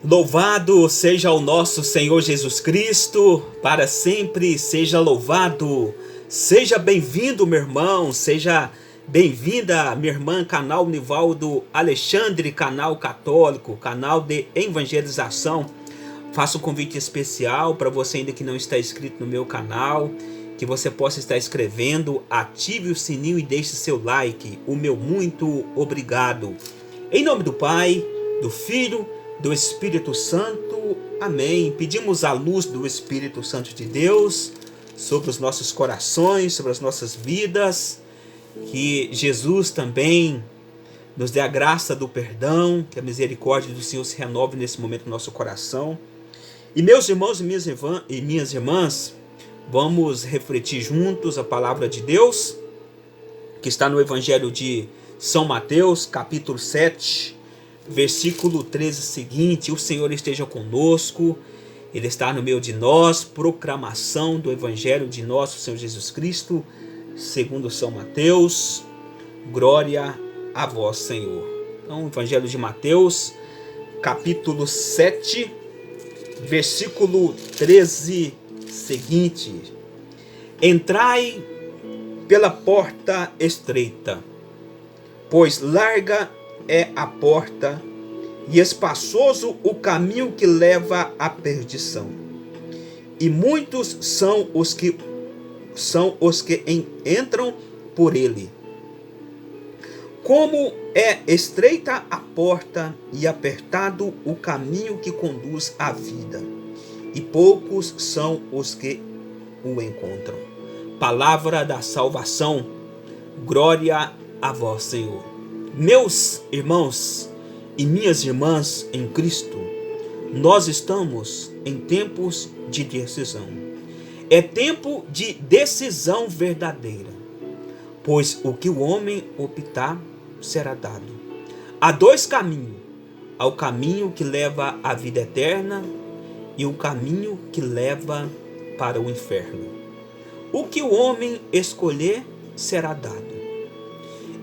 Louvado seja o nosso Senhor Jesus Cristo, para sempre seja louvado. Seja bem-vindo, meu irmão, seja bem-vinda, minha irmã, canal Nivaldo Alexandre, canal católico, canal de evangelização. Faço um convite especial para você ainda que não está inscrito no meu canal, que você possa estar inscrevendo, ative o sininho e deixe seu like. O meu muito obrigado. Em nome do Pai, do Filho, do Espírito Santo, amém. Pedimos a luz do Espírito Santo de Deus sobre os nossos corações, sobre as nossas vidas, que Jesus também nos dê a graça do perdão, que a misericórdia do Senhor se renove nesse momento no nosso coração. E meus irmãos e minhas irmãs, vamos refletir juntos a palavra de Deus, que está no Evangelho de São Mateus, capítulo 7, versículo 13 seguinte: o Senhor esteja conosco, Ele está no meio de nós. Proclamação do Evangelho de nosso Senhor Jesus Cristo, segundo São Mateus. Glória a vós, Senhor. Então, Evangelho de Mateus, capítulo 7, versículo 13 seguinte: entrai pela porta estreita, pois larga é a porta e espaçoso o caminho que leva à perdição, e muitos são os que entram por ele. Como é estreita a porta e apertado o caminho que conduz à vida, e poucos são os que o encontram. Palavra da salvação. Glória a vós, Senhor. Meus irmãos e minhas irmãs em Cristo, nós estamos em tempos de decisão. É tempo de decisão verdadeira, pois o que o homem optar será dado. Há dois caminhos: há o caminho que leva à vida eterna e o caminho que leva para o inferno. O que o homem escolher será dado.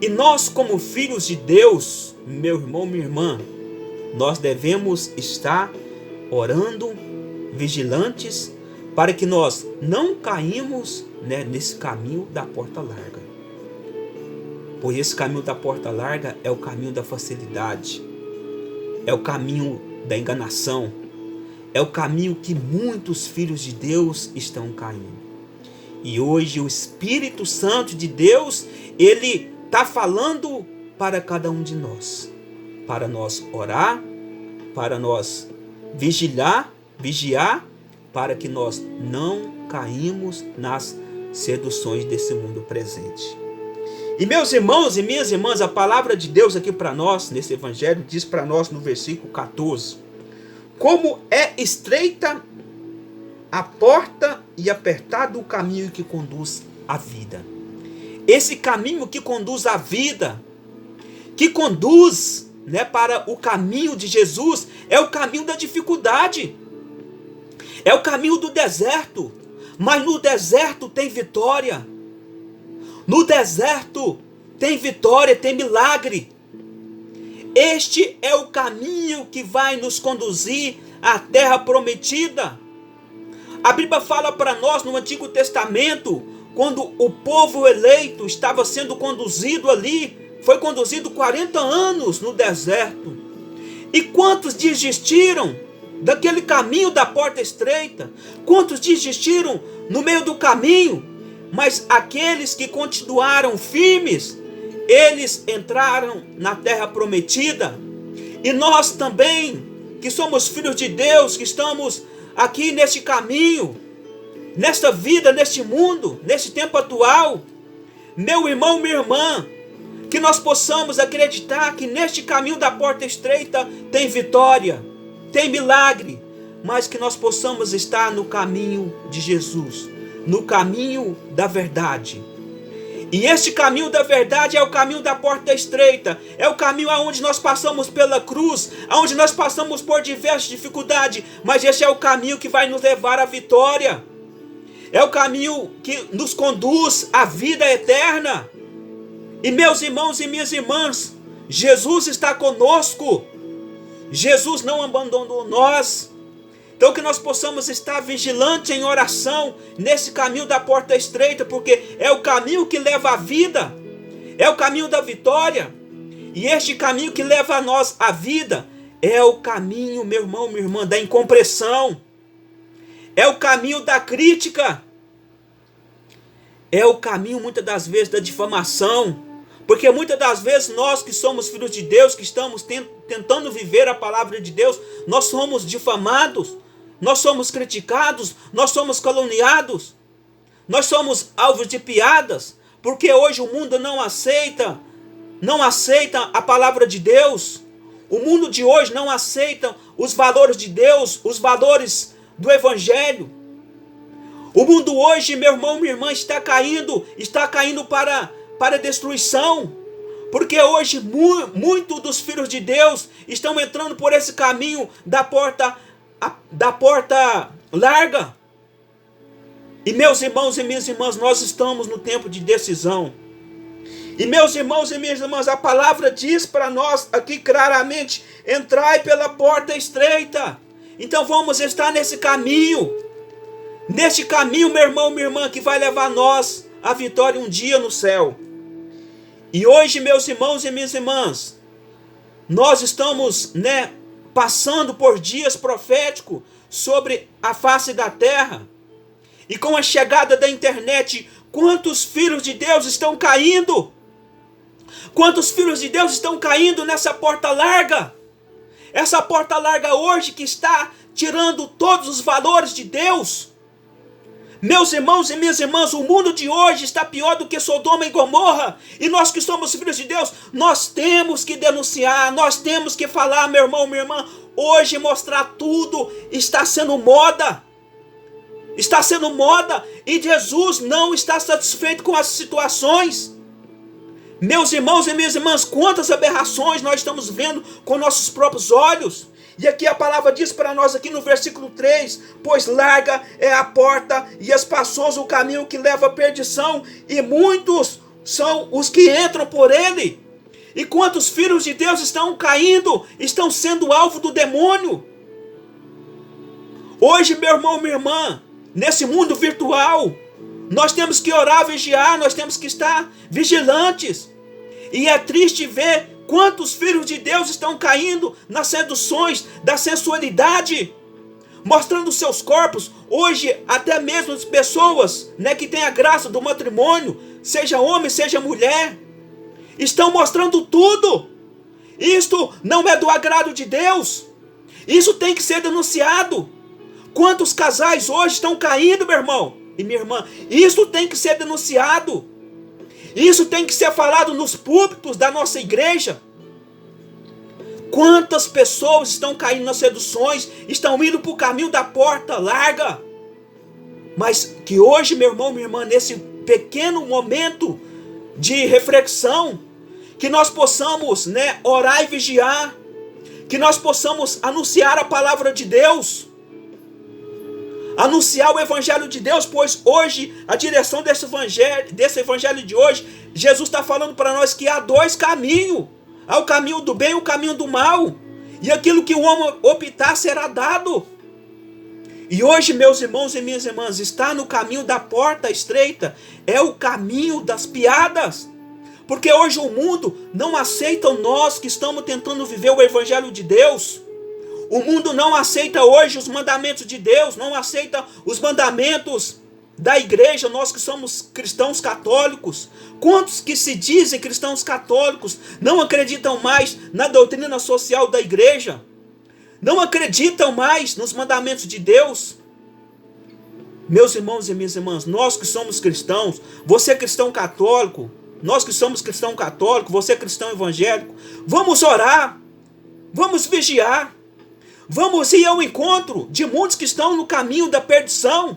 E nós, como filhos de Deus, meu irmão, minha irmã, nós devemos estar orando, vigilantes, para que nós não caímos, nesse caminho da porta larga. Pois esse caminho da porta larga é o caminho da facilidade, é o caminho da enganação, é o caminho que muitos filhos de Deus estão caindo. E hoje o Espírito Santo de Deus, ele está falando para cada um de nós, para nós orar, para nós vigiar, para que nós não caímos nas seduções desse mundo presente. E meus irmãos e minhas irmãs, a palavra de Deus aqui para nós, nesse evangelho, diz para nós no versículo 14, como é estreita a porta e apertado o caminho que conduz à vida. Esse caminho que conduz à vida, que conduz, para o caminho de Jesus, é o caminho da dificuldade, é o caminho do deserto. Mas no deserto tem vitória, no deserto tem vitória, tem milagre. Este é o caminho que vai nos conduzir à terra prometida. A Bíblia fala para nós no Antigo Testamento, quando o povo eleito estava sendo conduzido ali, foi conduzido 40 anos no deserto. E quantos desistiram daquele caminho da porta estreita? Quantos desistiram no meio do caminho? Mas aqueles que continuaram firmes, eles entraram na terra prometida. E nós também, que somos filhos de Deus, que estamos aqui neste caminho, nesta vida, neste mundo, neste tempo atual, meu irmão, minha irmã, que nós possamos acreditar que neste caminho da porta estreita tem vitória, tem milagre, mas que nós possamos estar no caminho de Jesus, no caminho da verdade. E este caminho da verdade é o caminho da porta estreita, é o caminho aonde nós passamos pela cruz, aonde nós passamos por diversas dificuldades, mas este é o caminho que vai nos levar à vitória. É o caminho que nos conduz à vida eterna. E meus irmãos e minhas irmãs, Jesus está conosco. Jesus não abandonou nós. Então que nós possamos estar vigilantes em oração nesse caminho da porta estreita, porque é o caminho que leva à vida, é o caminho da vitória. E este caminho que leva a nós à vida é o caminho, meu irmão, minha irmã, da incompreensão, é o caminho da crítica, é o caminho muitas das vezes da difamação, porque muitas das vezes nós que somos filhos de Deus, que estamos tentando viver a palavra de Deus, nós somos difamados, nós somos criticados, nós somos caluniados, nós somos alvos de piadas, porque hoje o mundo não aceita a palavra de Deus. O mundo de hoje não aceita os valores de Deus, os valores do Evangelho. O mundo hoje, meu irmão, minha irmã, está caindo para a destruição, porque hoje muito dos filhos de Deus estão entrando por esse caminho da porta larga. E meus irmãos e minhas irmãs, nós estamos no tempo de decisão. E meus irmãos e minhas irmãs, a palavra diz para nós aqui claramente: entrai pela porta estreita. Então vamos estar nesse caminho, meu irmão, minha irmã, que vai levar nós à vitória um dia no céu. E hoje, meus irmãos e minhas irmãs, nós estamos, passando por dias proféticos sobre a face da terra. E com a chegada da internet, quantos filhos de Deus estão caindo? Quantos filhos de Deus estão caindo nessa porta larga? Essa porta larga hoje que está tirando todos os valores de Deus. Meus irmãos e minhas irmãs, o mundo de hoje está pior do que Sodoma e Gomorra. E nós que somos filhos de Deus, nós temos que denunciar, nós temos que falar, meu irmão, minha irmã. Hoje mostrar tudo está sendo moda. Está sendo moda. E Jesus não está satisfeito com as situações. Meus irmãos e minhas irmãs, quantas aberrações nós estamos vendo com nossos próprios olhos. E aqui a palavra diz para nós aqui no versículo 3, pois larga é a porta e espaçoso o caminho que leva à perdição, e muitos são os que entram por ele. E quantos filhos de Deus estão caindo, estão sendo alvo do demônio. Hoje, meu irmão, minha irmã, nesse mundo virtual, nós temos que orar, vigiar, nós temos que estar vigilantes. E é triste ver quantos filhos de Deus estão caindo nas seduções da sensualidade, mostrando seus corpos. Hoje, até mesmo as pessoas, que têm a graça do matrimônio, seja homem, seja mulher, estão mostrando tudo. Isto não é do agrado de Deus. Isso tem que ser denunciado. Quantos casais hoje estão caindo, meu irmão e minha irmã? Isso tem que ser denunciado. Isso tem que ser falado nos púlpitos da nossa igreja. Quantas pessoas estão caindo nas seduções, estão indo para o caminho da porta larga. Mas que hoje, meu irmão, minha irmã, nesse pequeno momento de reflexão, que nós possamos, orar e vigiar, que nós possamos anunciar a palavra de Deus, anunciar o evangelho de Deus, pois hoje, a direção desse evangelho de hoje, Jesus está falando para nós que há dois caminhos. Há o caminho do bem e o caminho do mal. E aquilo que o homem optar será dado. E hoje, meus irmãos e minhas irmãs, está no caminho da porta estreita. É o caminho das piadas. Porque hoje o mundo não aceita nós que estamos tentando viver o evangelho de Deus. O mundo não aceita hoje os mandamentos de Deus, não aceita os mandamentos da igreja, nós que somos cristãos católicos. Quantos que se dizem cristãos católicos não acreditam mais na doutrina social da igreja? Não acreditam mais nos mandamentos de Deus? Meus irmãos e minhas irmãs, nós que somos cristãos, você é cristão católico, nós que somos cristão católico, você é cristão evangélico, vamos orar, vamos vigiar. Vamos ir ao encontro de muitos que estão no caminho da perdição.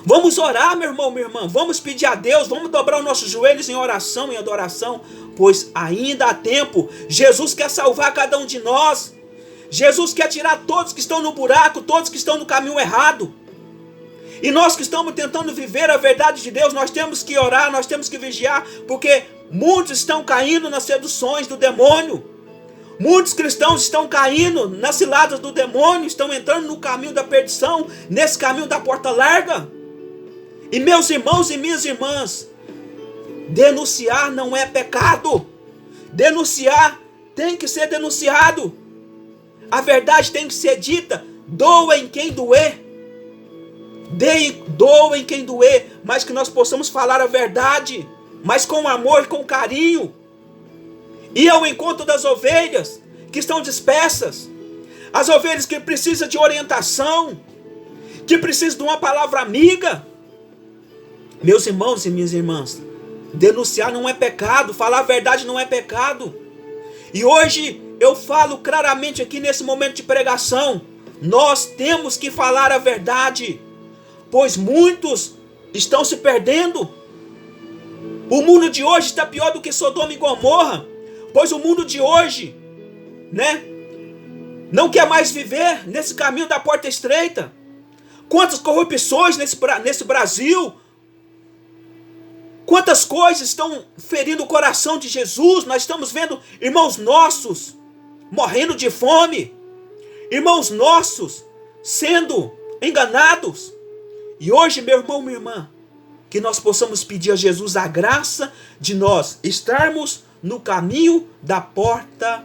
Vamos orar, meu irmão, minha irmã. Vamos pedir a Deus, vamos dobrar os nossos joelhos em oração, em adoração, pois ainda há tempo. Jesus quer salvar cada um de nós. Jesus quer tirar todos que estão no buraco, todos que estão no caminho errado. E nós que estamos tentando viver a verdade de Deus, nós temos que orar, nós temos que vigiar, porque muitos estão caindo nas seduções do demônio. Muitos cristãos estão caindo nas ciladas do demônio, estão entrando no caminho da perdição, nesse caminho da porta larga. E meus irmãos e minhas irmãs, denunciar não é pecado. Denunciar tem que ser denunciado. A verdade tem que ser dita. Doa em quem doer. Doa em quem doer, mas que nós possamos falar a verdade, mas com amor e com carinho. E ao encontro das ovelhas que estão dispersas, as ovelhas que precisam de orientação, que precisam de uma palavra amiga. Meus irmãos e minhas irmãs, denunciar não é pecado, falar a verdade não é pecado. E hoje eu falo claramente aqui nesse momento de pregação, nós temos que falar a verdade, pois muitos estão se perdendo. O mundo de hoje está pior do que Sodoma e Gomorra, pois o mundo de hoje, não quer mais viver nesse caminho da porta estreita. Quantas corrupções nesse Brasil, quantas coisas estão ferindo o coração de Jesus. Nós estamos vendo irmãos nossos morrendo de fome, irmãos nossos sendo enganados. E hoje, meu irmão, minha irmã, que nós possamos pedir a Jesus a graça de nós estarmos no caminho da porta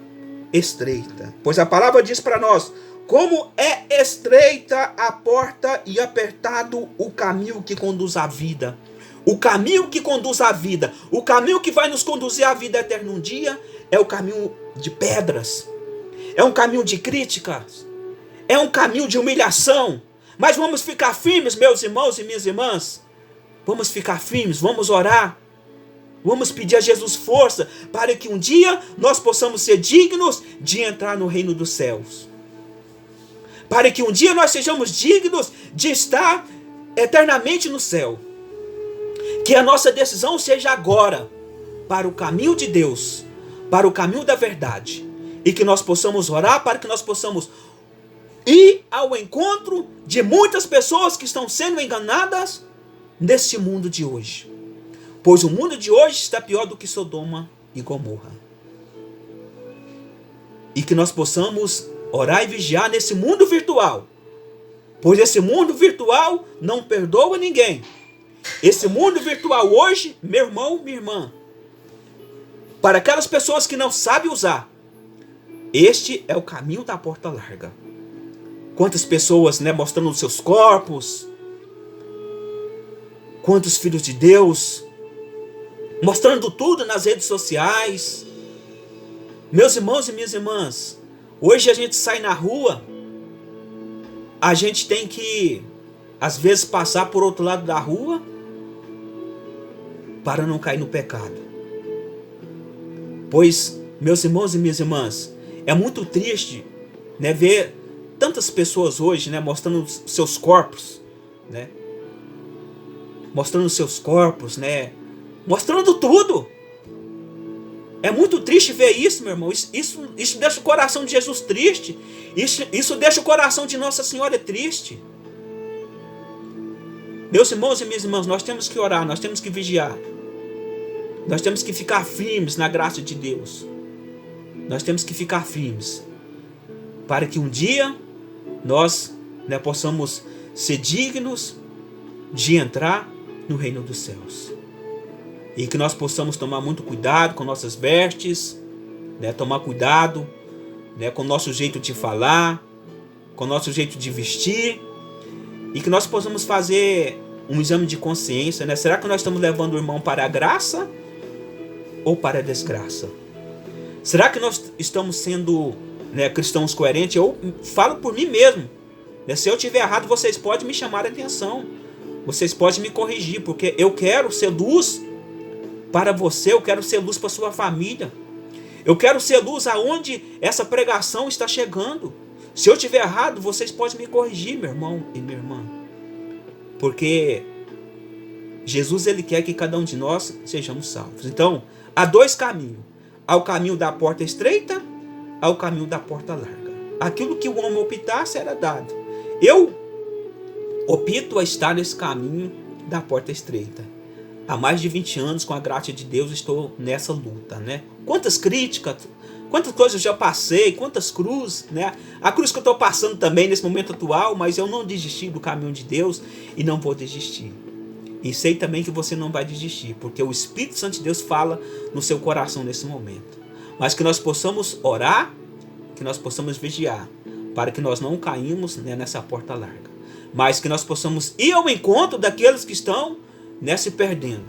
estreita. Pois a palavra diz para nós, como é estreita a porta e apertado o caminho que conduz à vida. O caminho que conduz à vida, o caminho que vai nos conduzir à vida eterna um dia, é o caminho de pedras, é um caminho de críticas, é um caminho de humilhação. Mas vamos ficar firmes, meus irmãos e minhas irmãs. Vamos ficar firmes, vamos orar. Vamos pedir a Jesus força para que um dia nós possamos ser dignos de entrar no reino dos céus. Para que um dia nós sejamos dignos de estar eternamente no céu. Que a nossa decisão seja agora para o caminho de Deus, para o caminho da verdade. E que nós possamos orar para que nós possamos ir ao encontro de muitas pessoas que estão sendo enganadas nesse mundo de hoje. Pois o mundo de hoje está pior do que Sodoma e Gomorra. E que nós possamos orar e vigiar nesse mundo virtual. Pois esse mundo virtual não perdoa ninguém. Esse mundo virtual hoje, meu irmão, minha irmã, para aquelas pessoas que não sabem usar, este é o caminho da porta larga. Quantas pessoas, mostrando os seus corpos, quantos filhos de Deus, mostrando tudo nas redes sociais. Meus irmãos e minhas irmãs, hoje a gente sai na rua, a gente tem que, às vezes, passar por outro lado da rua, para não cair no pecado. Pois, meus irmãos e minhas irmãs, é muito triste, ver tantas pessoas hoje, mostrando seus corpos, mostrando seus corpos, mostrando tudo. É muito triste ver isso, meu irmão. Isso deixa o coração de Jesus triste. Isso deixa o coração de Nossa Senhora triste. Meus irmãos e minhas irmãs, nós temos que orar, nós temos que vigiar. Nós temos que ficar firmes na graça de Deus. Nós temos que ficar firmes para que um dia nós possamos ser dignos de entrar no reino dos céus. E que nós possamos tomar muito cuidado com nossas vestes, tomar cuidado com o nosso jeito de falar, com o nosso jeito de vestir, e que nós possamos fazer um exame de consciência. Será que nós estamos levando o irmão para a graça ou para a desgraça? Será que nós estamos sendo cristãos coerentes? Eu falo por mim mesmo. Se eu estiver errado, vocês podem me chamar a atenção. Vocês podem me corrigir, porque eu quero ser luz para você, eu quero ser luz para sua família. Eu quero ser luz aonde essa pregação está chegando. Se eu estiver errado, vocês podem me corrigir, meu irmão e minha irmã. Porque Jesus, ele quer que cada um de nós sejamos salvos. Então, há dois caminhos. Há o caminho da porta estreita, há o caminho da porta larga. Aquilo que o homem optar será dado. Eu opto a estar nesse caminho da porta estreita. há mais de 20 anos, com a graça de Deus, estou nessa luta, né? Quantas críticas, quantas coisas eu já passei, quantas cruzes, né? A cruz que eu estou passando também nesse momento atual, mas eu não desisti do caminho de Deus e não vou desistir. E sei também que você não vai desistir, porque o Espírito Santo de Deus fala no seu coração nesse momento. Mas que nós possamos orar, que nós possamos vigiar, para que nós não caímos, né, nessa porta larga. Mas que nós possamos ir ao encontro daqueles que estão, né, se perdendo.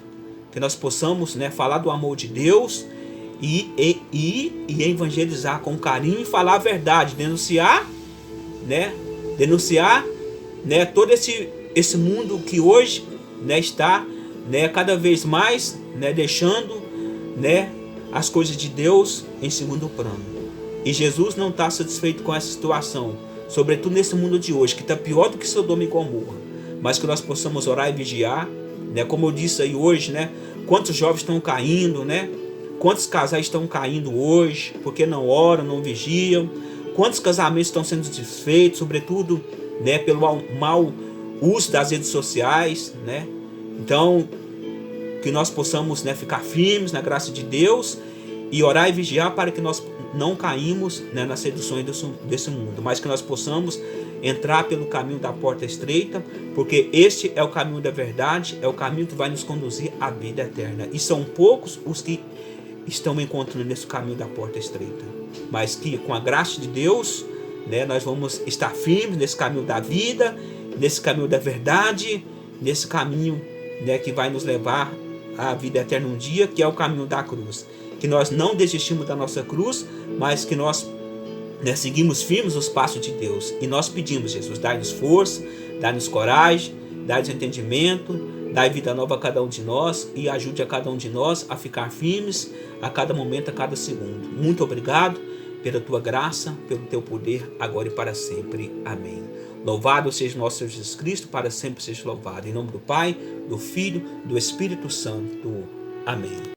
Que nós possamos, né, falar do amor de Deus e evangelizar com carinho e falar a verdade, denunciar, né, todo esse mundo que hoje, né, está, né, cada vez mais, né, deixando, né, as coisas de Deus em segundo plano. E Jesus não está satisfeito com essa situação, sobretudo nesse mundo de hoje, que está pior do que Sodoma e Gomorra. Mas que nós possamos orar e vigiar, né, como eu disse aí hoje, né, quantos jovens estão caindo, né, quantos casais estão caindo hoje, porque não oram, não vigiam, quantos casamentos estão sendo desfeitos, sobretudo, né, pelo mau uso das redes sociais, né? Então, que nós possamos, né, ficar firmes na graça de Deus e orar e vigiar para que nós não caímos, né, nas seduções desse mundo, mas que nós possamos entrar pelo caminho da porta estreita, porque este é o caminho da verdade, é o caminho que vai nos conduzir à vida eterna. E são poucos os que estão encontrando nesse caminho da porta estreita, mas que com a graça de Deus, né, nós vamos estar firmes nesse caminho da vida, nesse caminho da verdade, nesse caminho, né, que vai nos levar à vida eterna um dia, que é o caminho da cruz. Que nós não desistimos da nossa cruz, mas que nós, né, seguimos firmes os passos de Deus. E nós pedimos, Jesus, dai-nos força, dai-nos coragem, dai-nos entendimento, dai vida nova a cada um de nós e ajude a cada um de nós a ficar firmes a cada momento, a cada segundo. Muito obrigado pela tua graça, pelo teu poder, agora e para sempre. Amém. Louvado seja nosso Senhor Jesus Cristo, para sempre seja louvado. Em nome do Pai, do Filho, do Espírito Santo. Amém.